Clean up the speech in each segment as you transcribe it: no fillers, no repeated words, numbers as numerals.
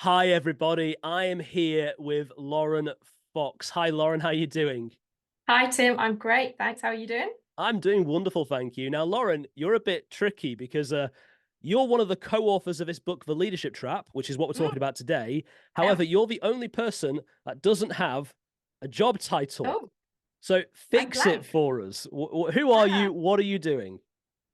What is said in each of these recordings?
Hi, everybody. I am here with Lauren Fox. Hi, Lauren. How are you doing? Hi, Tim. I'm great. Thanks. How are you doing? I'm doing wonderful, thank you. Now, Lauren, you're a bit tricky because you're one of the co-authors of this book, The Leadership Trap, which is what we're Mm, talking about today. yeah. However, you're the only person that doesn't have a job title. Oh, So I'm fix it blank. for us. Who are Ah, you? What are you doing?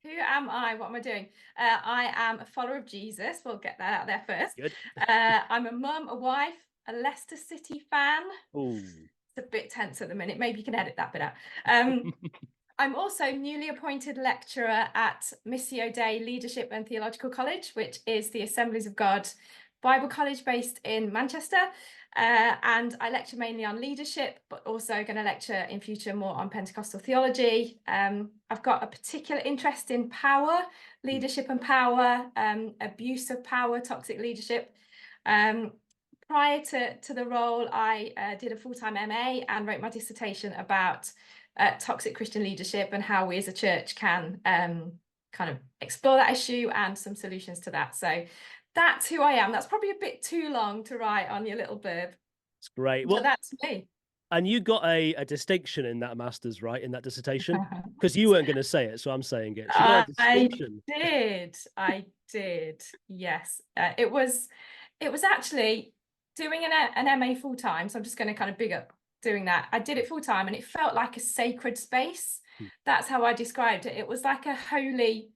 who am I? What am I doing? I am a follower of Jesus. We'll get that out there first. Good. I'm a mum, a wife, a Leicester City fan. Oh, It's a bit tense at the minute. Maybe you can edit that bit out. Um, I'm also newly appointed lecturer at Missio Dei Leadership and Theological College, which is the Assemblies of God Bible College based in Manchester. And I lecture mainly on leadership, but also going to lecture in future more on Pentecostal theology. I've got a particular interest in power, leadership and power, abuse of power, toxic leadership. Um, Prior to the role, I did a full-time MA and wrote my dissertation about toxic Christian leadership and how we as a church can kind of explore that issue and some solutions to that. So that's who I am. That's probably a bit too long to write on your little blurb, it's great. but Well, that's me. and you got a distinction in that master's, right? In that dissertation? Because you weren't going to say it, so I'm saying it. She got a I distinction. did. I did. Yes. It was actually doing an MA full time. So I'm just going to kind of big up doing that. I did it full time and it felt like a sacred space. That's how I described it. It was like a holy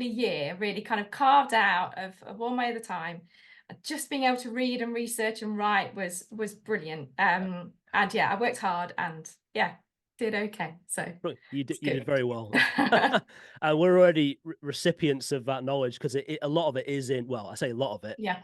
year, really kind of carved out of one way at a time. Just being able to read and research and write was brilliant. And yeah, I worked hard and yeah, did okay. So Right, it's you did good. very well. And we're already recipients of that knowledge because a lot of it is in, well, I say a lot of it. Yeah.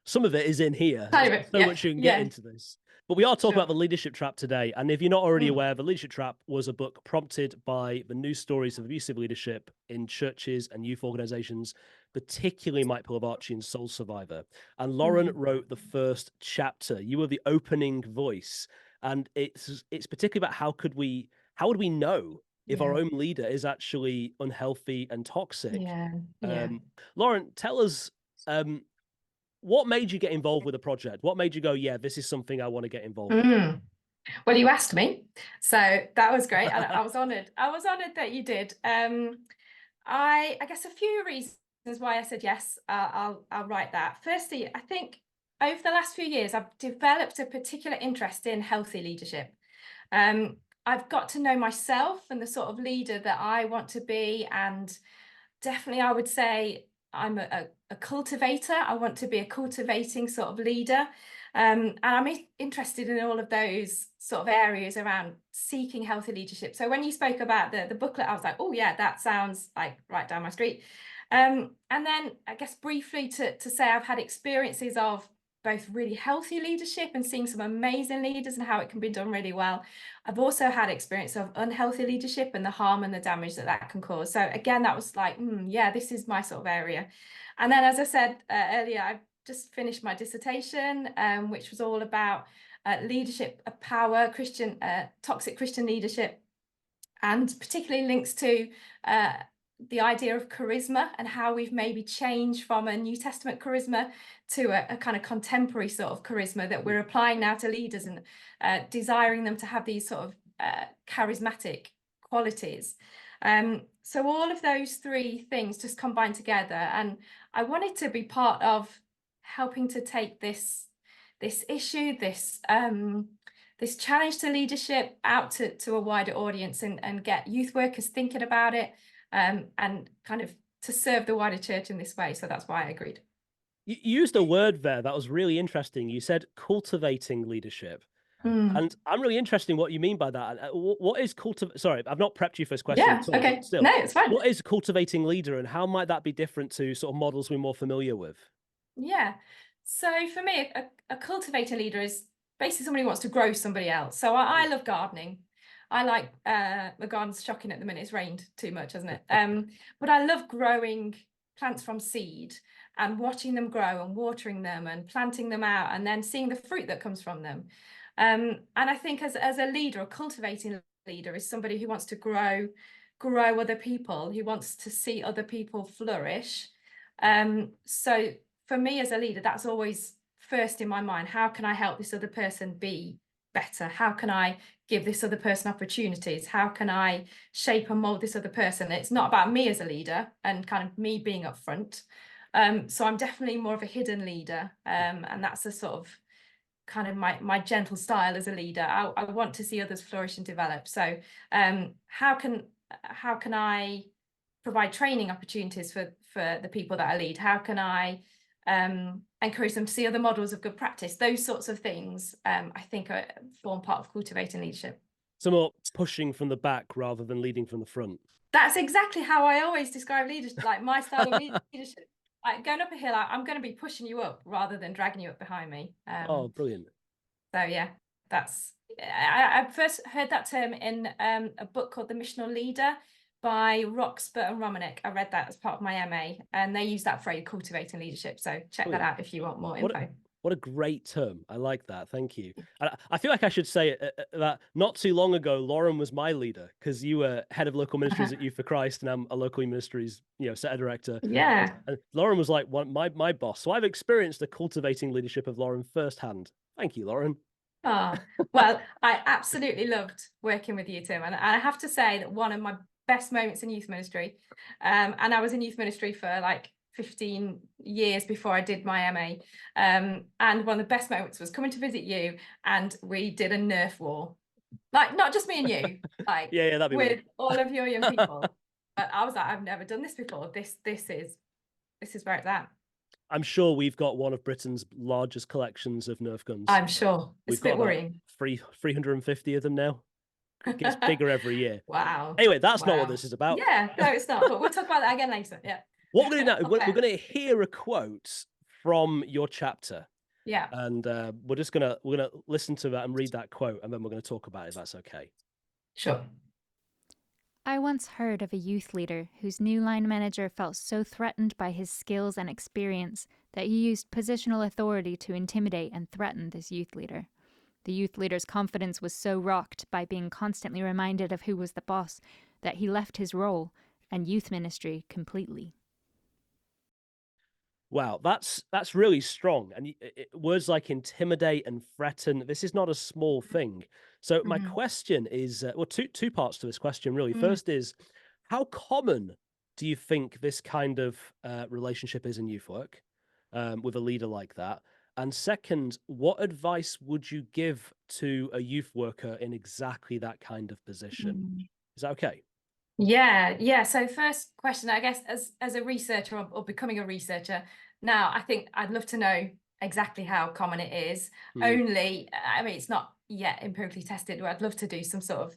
Some of it is in here. Kind There's of it. so Yeah. much you can get Yeah. into this. But we are talking about Sure. the Leadership Trap today. And if you're not already Mm. aware, the Leadership Trap was a book prompted by the news stories of abusive leadership in churches and youth organizations, particularly Mike Pilavachi and Soul Survivor. And Lauren Mm. wrote the first chapter. You were the opening voice. And it's particularly about how would we know if our Yeah. own leader is actually unhealthy and toxic? Yeah. Yeah. Um, Lauren, tell us what made you get involved with the project? What made you go, yeah, this is something I want to get involved with? Mm. Well, you asked me, so that was great, and I was honoured. I was honoured that you did. I guess a few reasons why I said yes. I'll write that. Firstly, I think over the last few years, I've developed a particular interest in healthy leadership. I've got to know myself and the sort of leader that I want to be, and definitely I would say I'm a cultivator. I want to be a cultivating sort of leader. And I'm interested in all of those sort of areas around seeking healthy leadership. So when you spoke about the booklet, I was like, oh yeah, that sounds like right down my street. And then I guess briefly to say I've had experiences of both really healthy leadership and seeing some amazing leaders and how it can be done really well. I've also had experience of unhealthy leadership and the harm and the damage that that can cause. So again, that was like, yeah, this is my sort of area. And then, as I said earlier, I've just finished my dissertation, which was all about leadership of power, toxic Christian leadership, and particularly links to the idea of charisma and how we've maybe changed from a New Testament charisma to a kind of contemporary sort of charisma that we're applying now to leaders and desiring them to have these sort of charismatic qualities. So all of those three things just combined together, and I wanted to be part of helping to take this issue, this challenge to leadership out to a wider audience and get youth workers thinking about it, and kind of to serve the wider church in this way. So that's why I agreed. You used a word there that was really interesting. You said cultivating leadership. Mm. And I'm really interested in what you mean by that. What is cultivate? Sorry, I've not prepped you for this question Yeah, at all, but okay. No, still, it's fine. what is a cultivating leader and how might that be different to sort of models we're more familiar with? Yeah. So for me, a cultivator leader is basically somebody who wants to grow somebody else. So I love gardening. I like the garden's shocking at the minute. It's rained too much, hasn't it? But I love growing plants from seed and watching them grow and watering them and planting them out and then seeing the fruit that comes from them. And I think as a leader, a cultivating leader is somebody who wants to grow other people, who wants to see other people flourish. So for me as a leader, that's always first in my mind, how can I help this other person be better? How can I give this other person opportunities? How can I shape and mold this other person? It's not about me as a leader and kind of me being up front. So I'm definitely more of a hidden leader. And that's a sort of kind of my gentle style as a leader. I want to see others flourish and develop. So how can I provide training opportunities for the people that I lead? How can I encourage them to see other models of good practice? Those sorts of things, I think, form part of cultivating leadership. So more pushing from the back rather than leading from the front. That's exactly how I always describe leadership, like my style of leadership. Like going up a hill, I'm going to be pushing you up rather than dragging you up behind me. Oh, brilliant. So yeah, that's I first heard that term in a book called The Missional Leader by Roxburgh and Romanek. I read that as part of my MA, and they use that phrase, cultivating leadership. So check Brilliant. that out if you want more info. What a great term. I like that. Thank you. I feel like I should say that not too long ago, Lauren was my leader, because you were head of local ministries at Youth for Christ, and I'm a local ministries, center director. Yeah. And Lauren was like my boss. So I've experienced the cultivating leadership of Lauren firsthand. Thank you, Lauren. Oh, well, I absolutely loved working with you, Tim. And I have to say that one of my best moments in youth ministry, and I was in youth ministry for like 15 years before I did my MA. And one of the best moments was coming to visit you, and we did a Nerf war. Like, not just me and you, like yeah, that'd be with weird. all of your young people. But I was like, I've never done this before. This is where it's at. I'm sure we've got one of Britain's largest collections of Nerf guns. I'm sure. It's a bit worrying. 350 of them now. It gets bigger every year. Wow. Anyway, that's not what this is about. Yeah, no, it's not. But we'll talk about that again later. Yeah. What we're going to do now, we're going to hear a quote from your chapter. Yeah. And we're going to listen to that and read that quote, and then we're going to talk about it, if that's okay. Sure. I once heard of a youth leader whose new line manager felt so threatened by his skills and experience that he used positional authority to intimidate and threaten this youth leader. The youth leader's confidence was so rocked by being constantly reminded of who was the boss that he left his role and youth ministry completely. Wow, that's really strong. And words like intimidate and threaten, this is not a small thing. So my question is, two parts to this question, really. First is, how common do you think this kind of relationship is in youth work with a leader like that? And second, what advice would you give to a youth worker in exactly that kind of position? Is that okay? Yeah. So first question, I guess, as a researcher or becoming a researcher, now I think I'd love to know exactly how common it is. Only, I mean, it's not yet empirically tested. I'd love to do some sort of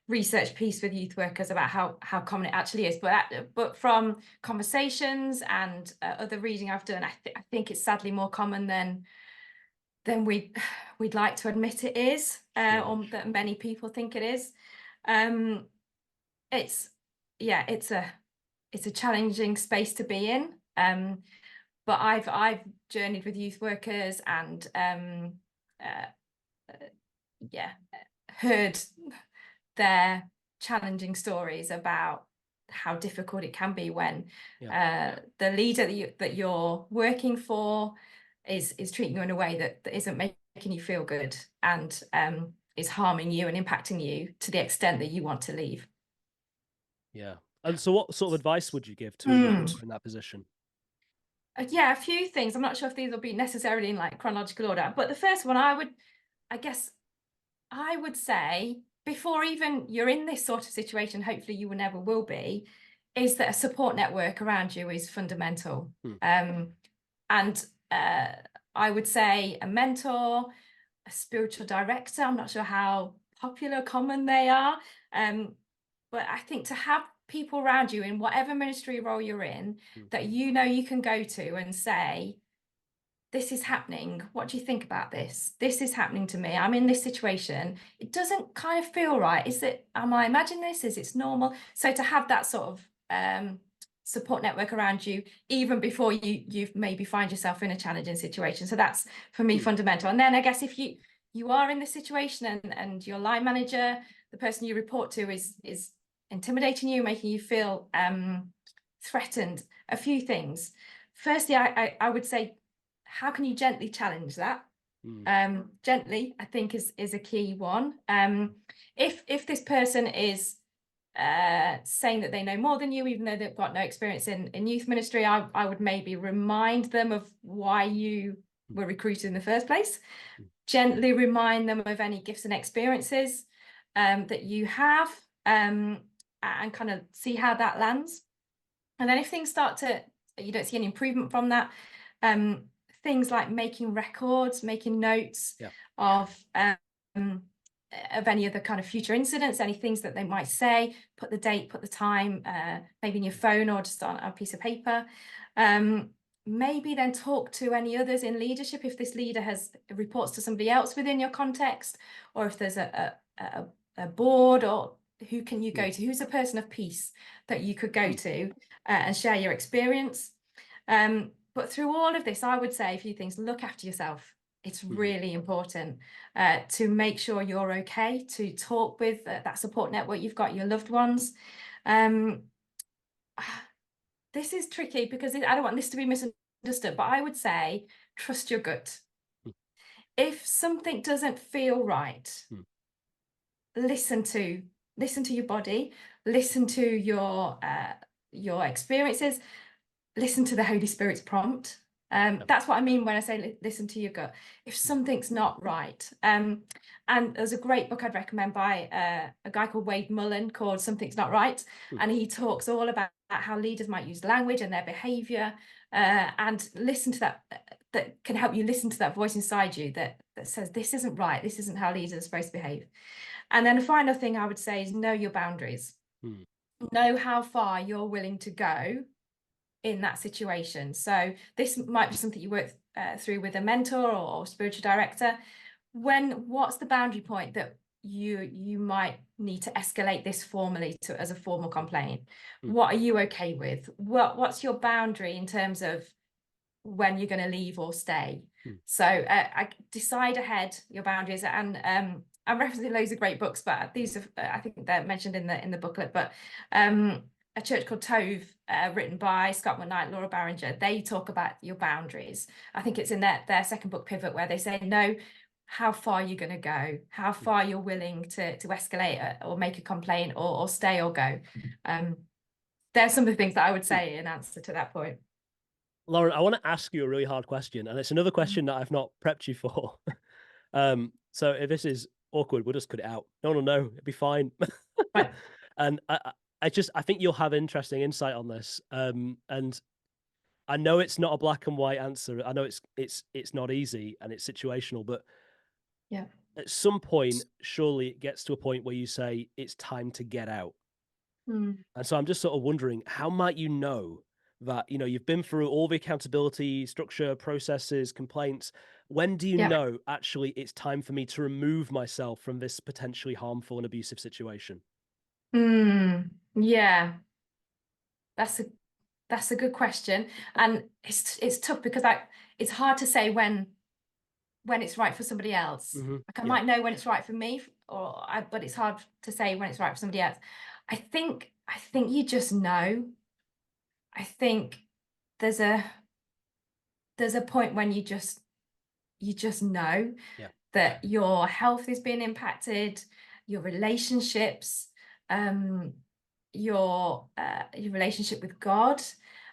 research piece with youth workers about how common it actually is. But from conversations and other reading I've done, I think it's sadly more common than we'd like to admit it is, or that many people think it is. It's a challenging space to be in. But I've journeyed with youth workers and heard their challenging stories about how difficult it can be when the leader that you're working for is treating you in a way that isn't making you feel good and is harming you and impacting you to the extent that you want to leave. Yeah. And so what sort of advice would you give to a youth worker in that position? Yeah, a few things. I'm not sure if these will be necessarily in like chronological order, but the first one I would say, before even you're in this sort of situation, hopefully you never will be, is that a support network around you is fundamental. And I would say a mentor, a spiritual director. I'm not sure how popular, common they are, but I think to have people around you in whatever ministry role you're in that you can go to and say, this is happening. What do you think about this? This is happening to me. I'm in this situation. It doesn't kind of feel right. Am I imagining this? Is it normal? So to have that sort of support network around you, even before you maybe find yourself in a challenging situation. So that's, for me, fundamental. And then I guess if you are in this situation and your line manager, the person you report to is intimidating you, making you feel threatened, a few things. Firstly, I would say how can you gently challenge that? Gently, I think, is a key one. If this person is saying that they know more than you, even though they've got no experience in youth ministry, I would maybe remind them of why you were recruited in the first place. Gently remind them of any gifts and experiences that you have, and kind of see how that lands. And then if things start to, you don't see any improvement from that, things like making records, making notes of any other kind of future incidents, any things that they might say, put the date, put the time, maybe in your phone or just on a piece of paper. Maybe then talk to any others in leadership if this leader reports to somebody else within your context, or if there's a board, or who can you go to? Who's a person of peace that you could go to and share your experience? But through all of this, I would say a few things. Look after yourself. It's really important to make sure you're okay, to talk with that support network you've got, your loved ones. This is tricky because I don't want this to be misunderstood, but I would say trust your gut. If something doesn't feel right, listen to your body, listen to your experiences, listen to the Holy Spirit's prompt. That's what I mean when I say listen to your gut. If something's not right, and there's a great book I'd recommend by a guy called Wade Mullen called Something's Not Right, and he talks all about how leaders might use language and their behaviour, and listen to that can help you listen to that voice inside you that says this isn't right, this isn't how leaders are supposed to behave. And then the final thing I would say is know your boundaries. Know how far you're willing to go in that situation. So this might be something you work through with a mentor or spiritual director. What's the boundary point that you might need to escalate this formally as a formal complaint? What are you okay with? What's your boundary in terms of when you're going to leave or stay? So I decide ahead your boundaries, and I'm referencing loads of great books, but these are I think they're mentioned in the booklet. But a church called Tove, written by Scott McKnight, Laura Barringer, they talk about your boundaries. I think it's in their second book, Pivot, where they say know how far you're going to go, how far you're willing to escalate or make a complaint or stay or go. There's some of the things that I would say in answer to that point. Lauren, I want to ask you a really hard question, and it's another question that I've not prepped you for. So if this is awkward, we'll just cut it out. No one will know. It'll be fine. Right. And I think you'll have interesting insight on this. And I know it's not a black and white answer. I know it's not easy and it's situational, but at some point, surely it gets to a point where you say it's time to get out. And so I'm just sort of wondering, how might you know that, you've been through all the accountability, structure, processes, complaints. When do you know actually it's time for me to remove myself from this potentially harmful and abusive situation? Yeah, that's a good question, and it's tough because it's hard to say when it's right for somebody else. Like I might know when it's right for me, but it's hard to say when it's right for somebody else. I think you just know. I think there's a point when you just know that your health is being impacted, your relationships, your relationship with God.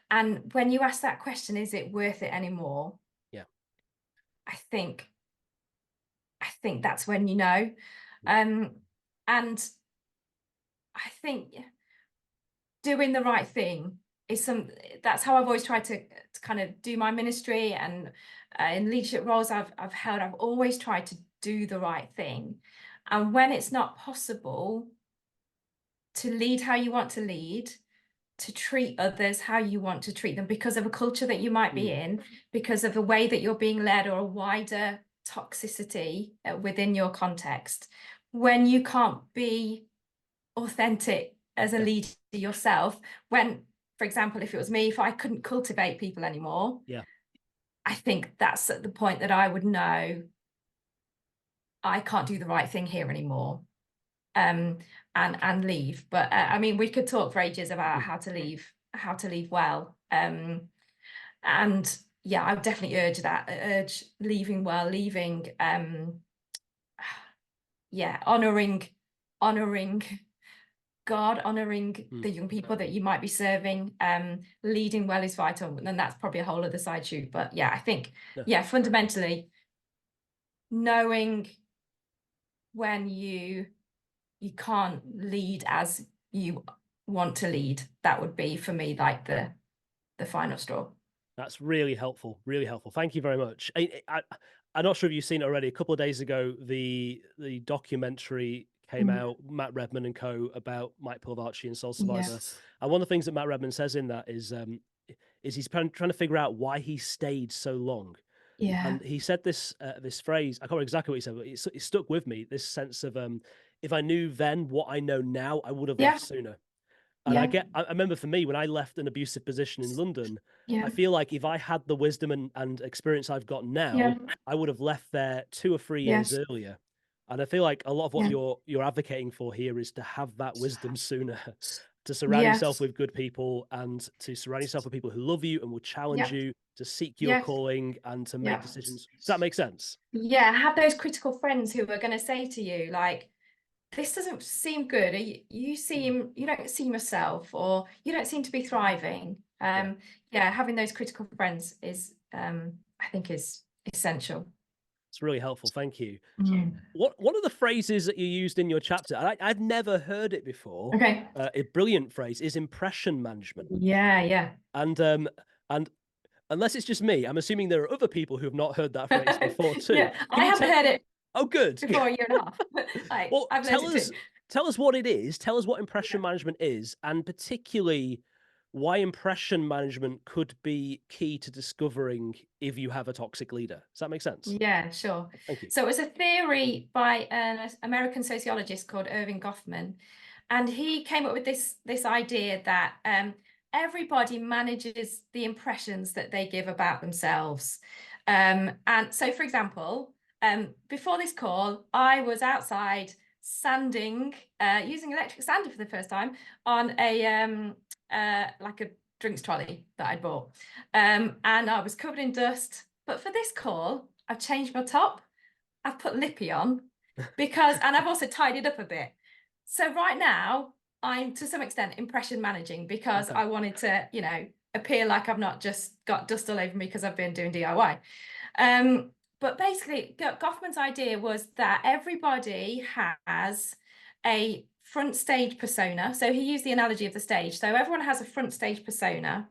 And when you ask that question, is it worth it anymore? I think that's when you know. And I think doing the right thing is that's how I've always tried to kind of do my ministry, and in leadership roles I've held, I've always tried to do the right thing. And when it's not possible to lead how you want to lead, to treat others how you want to treat them because of a culture that you might be in, because of the way that you're being led, or a wider toxicity within your context, when you can't be authentic as a leader yourself, when, for example, if it was me, if I couldn't cultivate people anymore, I think that's at the point that I would know I can't do the right thing here anymore, and leave. But I mean, we could talk for ages about how to leave well, and yeah, I would definitely urge leaving well, leaving, yeah, honoring God, honoring the young people that you might be serving. Leading well is vital, and that's probably a whole other side shoot. But yeah, I think, yeah, fundamentally knowing when you can't lead as you want to lead, that would be for me like the final straw. That's really helpful. Really helpful. Thank you very much. I'm not sure if you've seen it already. A couple of days ago, the documentary came out, Matt Redman and co, about Mike Pilvarchi and Soul Survivor. Yes. And one of the things that Matt Redman says in that is he's trying to figure out why he stayed so long. Yeah. And he said this this phrase. I can't remember exactly what he said, but it stuck with me. This sense of if I knew then what I know now, I would have left sooner. And I remember for me, when I left an abusive position in London, I feel like if I had the wisdom and experience I've got now, I would have left there 2 or 3 years earlier. And I feel like a lot of what you're advocating for here is to have that wisdom sooner, to surround yourself with good people, and to surround yourself with people who love you and will challenge you, to seek your calling and to make decisions. Does that make sense? Yeah, have those critical friends who are going to say to you, like, this doesn't seem good. You don't seem yourself, or you don't seem to be thriving. Having those critical friends is, I think, is essential. It's really helpful. Thank you. One of the phrases that you used in your chapter, I've never heard it before. Okay. A brilliant phrase is impression management. Yeah. And unless it's just me, I'm assuming there are other people who have not heard that phrase before too. Yeah, I haven't heard it. Oh, good. Before a year and a half. Well, I've learned it too. Tell us what it is. Tell us what impression management is, and particularly why impression management could be key to discovering if you have a toxic leader. Does that make sense? Yeah, sure. Thank you. So it was a theory by an American sociologist called Erving Goffman, and he came up with this idea that everybody manages the impressions that they give about themselves. And so, for example, before this call, I was outside sanding, using electric sander for the first time on a like a drinks trolley that I'd bought. And I was covered in dust. But for this call, I've changed my top. I've put lippy on and I've also tidied up a bit. So right now, I'm to some extent impression managing because I wanted to, appear like I've not just got dust all over me because I've been doing DIY. But basically, Goffman's idea was that everybody has a front stage persona. So he used the analogy of the stage. So everyone has a front stage persona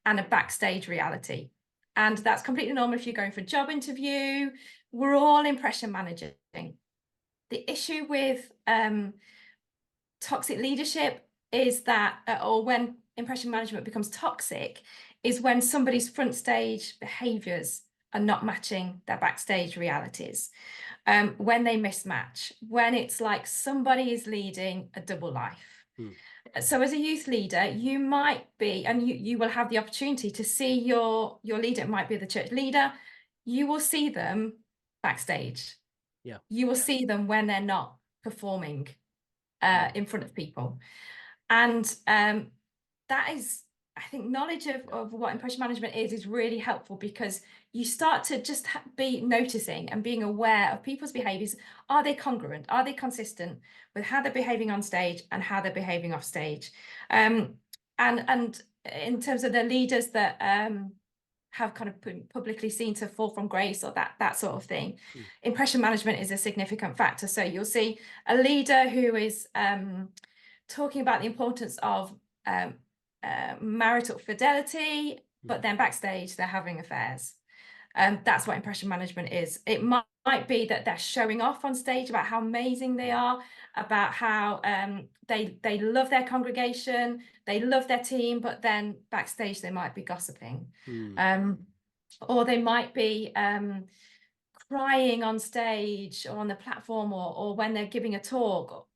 and a backstage reality. And that's completely normal if you're going for a job interview. We're all impression managing. The issue with toxic leadership is that, or when impression management becomes toxic, is when somebody's front stage behaviours are not matching their backstage realities. When they mismatch, when it's like somebody is leading a double life. So as a youth leader, you might be, and you will have the opportunity to see your leader. It might be the church leader. You will see them backstage. Yeah. You will see them when they're not performing in front of people. And that is, I think, knowledge of what impression management is really helpful, because you start to just be noticing and being aware of people's behaviors. Are they congruent? Are they consistent with how they're behaving on stage and how they're behaving off stage? And in terms of the leaders that have kind of been publicly seen to fall from grace or that sort of thing, impression management is a significant factor. So you'll see a leader who is talking about the importance of marital fidelity, but then backstage they're having affairs. That's what impression management is. It might be that they're showing off on stage about how amazing they are, about how they love their congregation, they love their team, but then backstage they might be gossiping. Or they might be crying on stage or on the platform, or when they're giving a talk,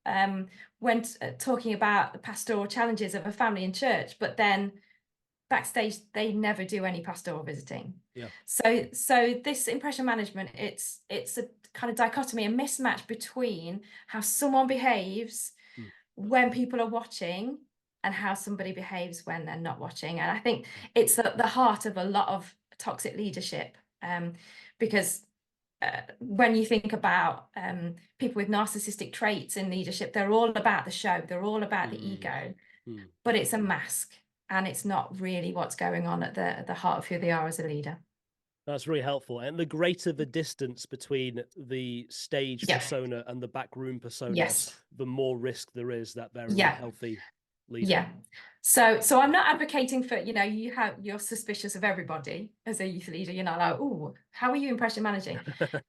when talking about the pastoral challenges of a family in church, but then backstage they never do any pastoral visiting. So this impression management, it's a kind of dichotomy, a mismatch between how someone behaves when people are watching and how somebody behaves when they're not watching. And I think it's at the heart of a lot of toxic leadership, because when you think about people with narcissistic traits in leadership, they're all about the show, they're all about the ego, but it's a mask, and it's not really what's going on at the heart of who they are as a leader. That's really helpful. And the greater the distance between the stage persona and the backroom persona, Yes. the more risk there is that they're an Yeah. unhealthy leader. Yeah. So I'm not advocating for, you're suspicious of everybody as a youth leader. You're not like, oh, how are you impression managing?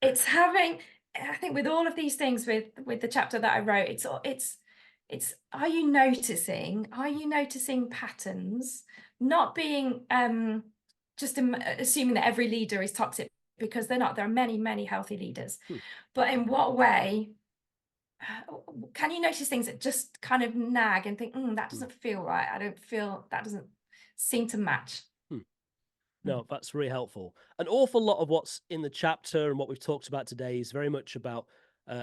It's having, I think with all of these things, with the chapter that I wrote, it's are you noticing patterns, not being just assuming that every leader is toxic, because they're not. There are many, many healthy leaders. But in what way can you notice things that just kind of nag and think, that doesn't feel right? I don't feel, that doesn't seem to match. No, that's really helpful. An awful lot of what's in the chapter and what we've talked about today is very much about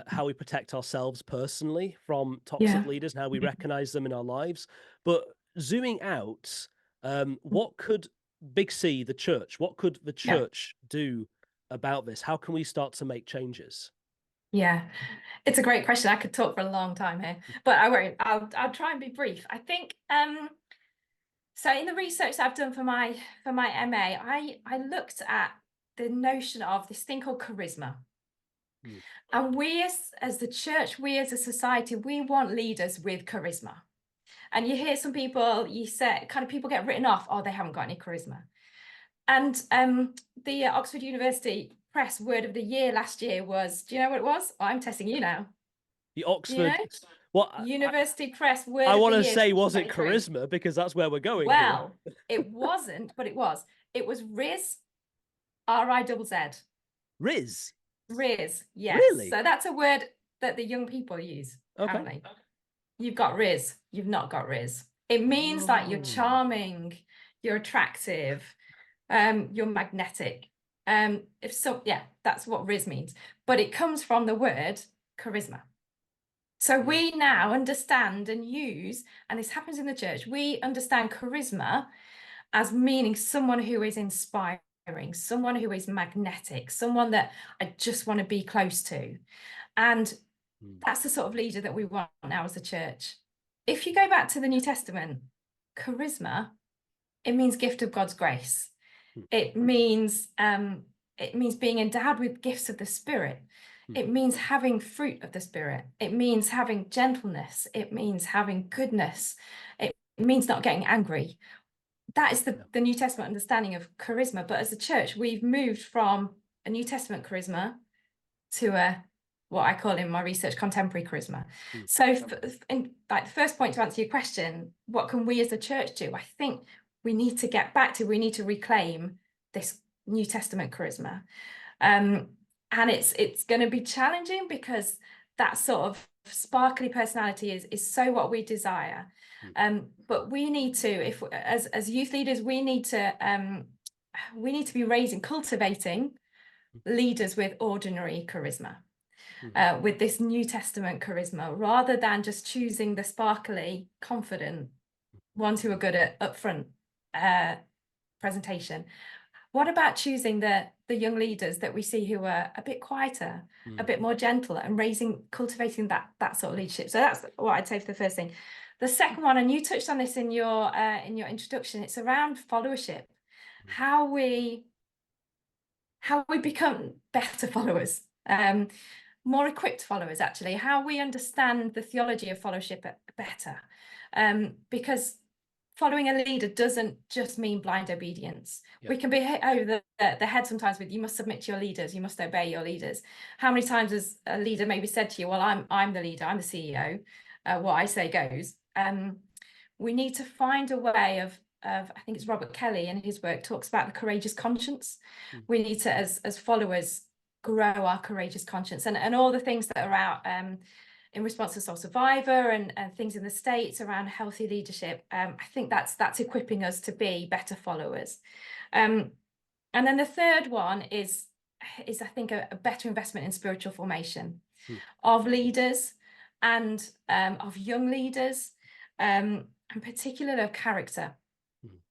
how we protect ourselves personally from toxic leaders and how we recognize them in our lives. But zooming out, what could Big C, the church, what could the church do about this? How can we start to make changes? Yeah, it's a great question. I could talk for a long time here, but I won't. I'll try and be brief. I think so in the research that I've done for my MA, I looked at the notion of this thing called charisma. And we as the church, we as a society, we want leaders with charisma. And you hear some people, you say, kind of people get written off, oh, they haven't got any charisma. And the Oxford University Press Word of the Year last year was, do you know what it was? Oh, I'm testing you now. The Oxford, University Press Word I of want the to Year. say, was it charisma? Because that's where we're going. Well, it wasn't, but it was. It was Riz, R-I-Z-Z. Riz? Riz, yes. Really? So that's a word that the young people use, apparently. You've got Riz, you've not got Riz. It means like you're charming, you're attractive, you're magnetic. That's what Riz means. But it comes from the word charisma. So we now understand and use, and this happens in the church, we understand charisma as meaning someone who is inspiring, someone who is magnetic, someone that I just want to be close to. And that's the sort of leader that we want now as a church. If you go back to the New Testament, charisma, it means gift of God's grace. It means being endowed with gifts of the Spirit. It means having fruit of the Spirit. It means having gentleness. It means having goodness. It means not getting angry. That is the New Testament understanding of charisma. But as a church, we've moved from a New Testament charisma to what I call in my research contemporary charisma. So in the first point to answer your question, what can we as a church do? I think we need to reclaim this New Testament charisma. And it's going to be challenging because that sort of sparkly personality is so what we desire. But we need to, as youth leaders, we need to be cultivating leaders with ordinary charisma, with this New Testament charisma, rather than just choosing the sparkly, confident ones who are good at upfront presentation. What about choosing the young leaders that we see who are a bit quieter, a bit more gentle, and cultivating that sort of leadership? So that's what I'd say for the first thing. The second one, and you touched on this in your introduction, it's around followership. How we become better followers, more equipped followers, actually. How we understand the theology of followership better, because following a leader doesn't just mean blind obedience. We can be over the head sometimes with, you must submit to your leaders, you must obey your leaders. How many times has a leader maybe said to you, well, I'm the leader, I'm the CEO, what I say goes. We need to find a way of I think it's Robert Kelly in his work talks about the courageous conscience. We need to, as followers, grow our courageous conscience, and all the things that are out in response to Soul Survivor and things in the States around healthy leadership. I think that's equipping us to be better followers. And then the third one is I think a better investment in spiritual formation of leaders and of young leaders, and particularly of character.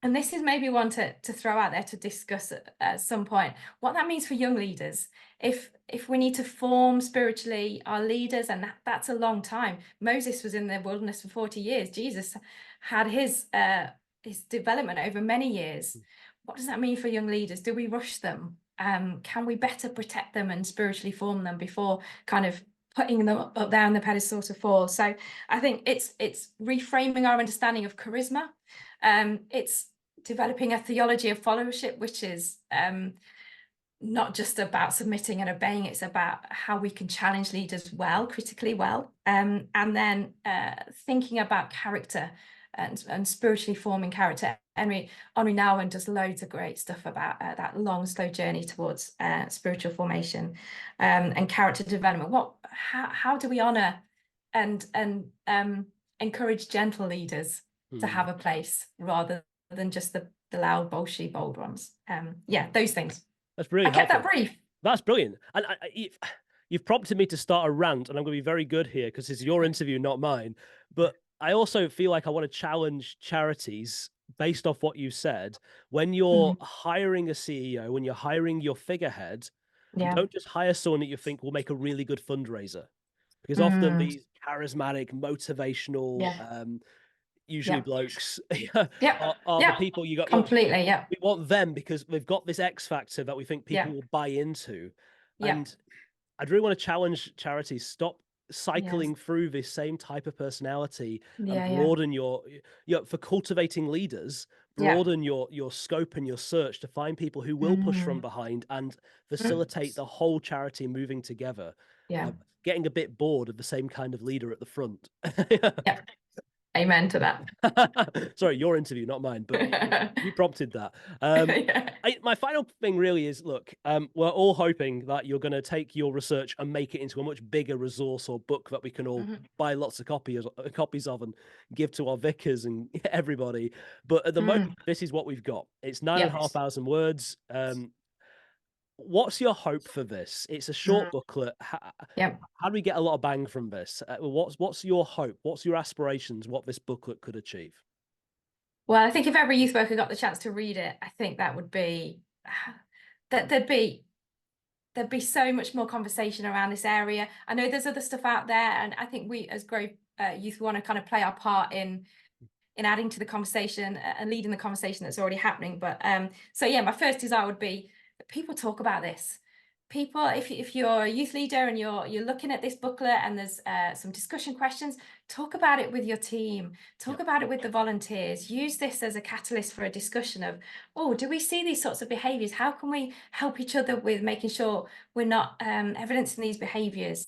And this is maybe one to throw out there to discuss at some point, what that means for young leaders. If we need to form spiritually our leaders, and that's a long time. Moses was in the wilderness for 40 years. Jesus had his development over many years. What does that mean for young leaders? Do we rush them? Can we better protect them and spiritually form them before kind of putting them up there on the pedestal to fall? So I think it's reframing our understanding of charisma. It's developing a theology of followership, which is not just about submitting and obeying. It's about how we can challenge leaders well, critically well, and then thinking about character and spiritually forming character. Henry Nouwen does loads of great stuff about that long, slow journey towards spiritual formation and character development. How do we honor and encourage gentle leaders to have a place rather than just the loud, bolshy, bold ones? Yeah, those things. That's really I kept helpful. that brief. That's brilliant. And you've prompted me to start a rant, and I'm going to be very good here because it's your interview, not mine. But I also feel like I want to challenge charities based off what you said. When you're hiring a CEO, when you're hiring your figurehead, don't just hire someone that you think will make a really good fundraiser. Because often these charismatic, motivational, usually blokes are the people you got. Completely, We want them because they've got this X factor that we think people will buy into. And I'd really want to challenge charities, stop cycling through this same type of personality and broaden your for cultivating leaders, broaden your scope and your search to find people who will push from behind and facilitate the whole charity moving together. Getting a bit bored of the same kind of leader at the front. Amen to that. Sorry, your interview, not mine, but you prompted that. My final thing really is, look, we're all hoping that you're going to take your research and make it into a much bigger resource or book that we can all buy lots of copies of and give to our vicars and everybody. But at the moment, this is what we've got. It's 9,500 words. What's your hope for this? It's a short booklet. How do we get a lot of bang from this? What's your hope? What's your aspirations? What this booklet could achieve? Well, I think if every youth worker got the chance to read it, I think that would be there'd be so much more conversation around this area. I know there's other stuff out there, and I think we as Grove Youth want to kind of play our part in adding to the conversation and leading the conversation that's already happening. But so yeah, my first desire would be that people talk about this. People, if you're a youth leader and you're looking at this booklet and there's some discussion questions, talk about it with your team, talk about it with the volunteers. Use this as a catalyst for a discussion of, oh, do we see these sorts of behaviours? How can we help each other with making sure we're not evidencing these behaviours?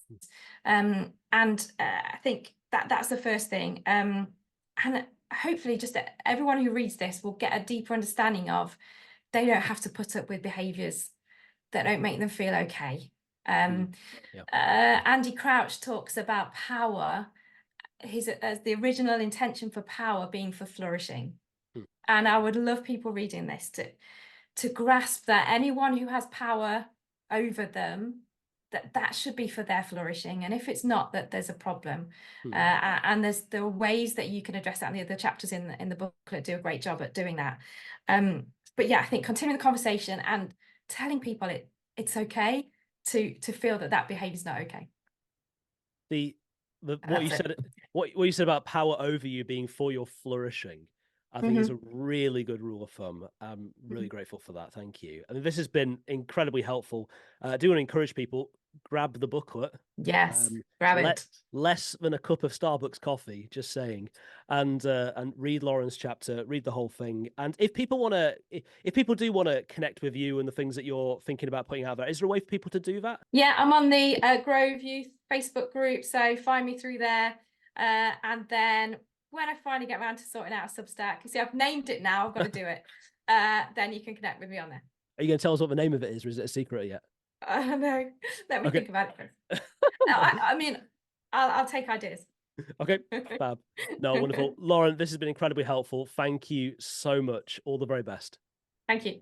And I think that's the first thing. And hopefully just everyone who reads this will get a deeper understanding of they don't have to put up with behaviours that don't make them feel okay. Andy Crouch talks about power, as the original intention for power being for flourishing. And I would love people reading this to grasp that anyone who has power over them, that should be for their flourishing. And if it's not, that there's a problem. And there are ways that you can address that, and the other chapters in the booklet do a great job at doing that. But yeah, I think continuing the conversation and telling people it's okay to feel that behavior is not okay. What you said about power over you being for your flourishing, I think is a really good rule of thumb. I'm really grateful for that. Thank you. I mean, this has been incredibly helpful. I do want to encourage people, grab the booklet. Yes, grab it. Less than a cup of Starbucks coffee, just saying, and read Lauren's chapter, read the whole thing. And if people do want to connect with you and the things that you're thinking about putting out there, is there a way for people to do that? Yeah, I'm on the Grove Youth Facebook group, so find me through there. And then when I finally get around to sorting out a Substack, you see, I've named it now, I've got to do it. Then you can connect with me on there. Are you going to tell us what the name of it is, or is it a secret yet? No, let me think about it first. I mean, I'll take ideas. Okay, fab. No, wonderful. Lauren, this has been incredibly helpful. Thank you so much. All the very best. Thank you.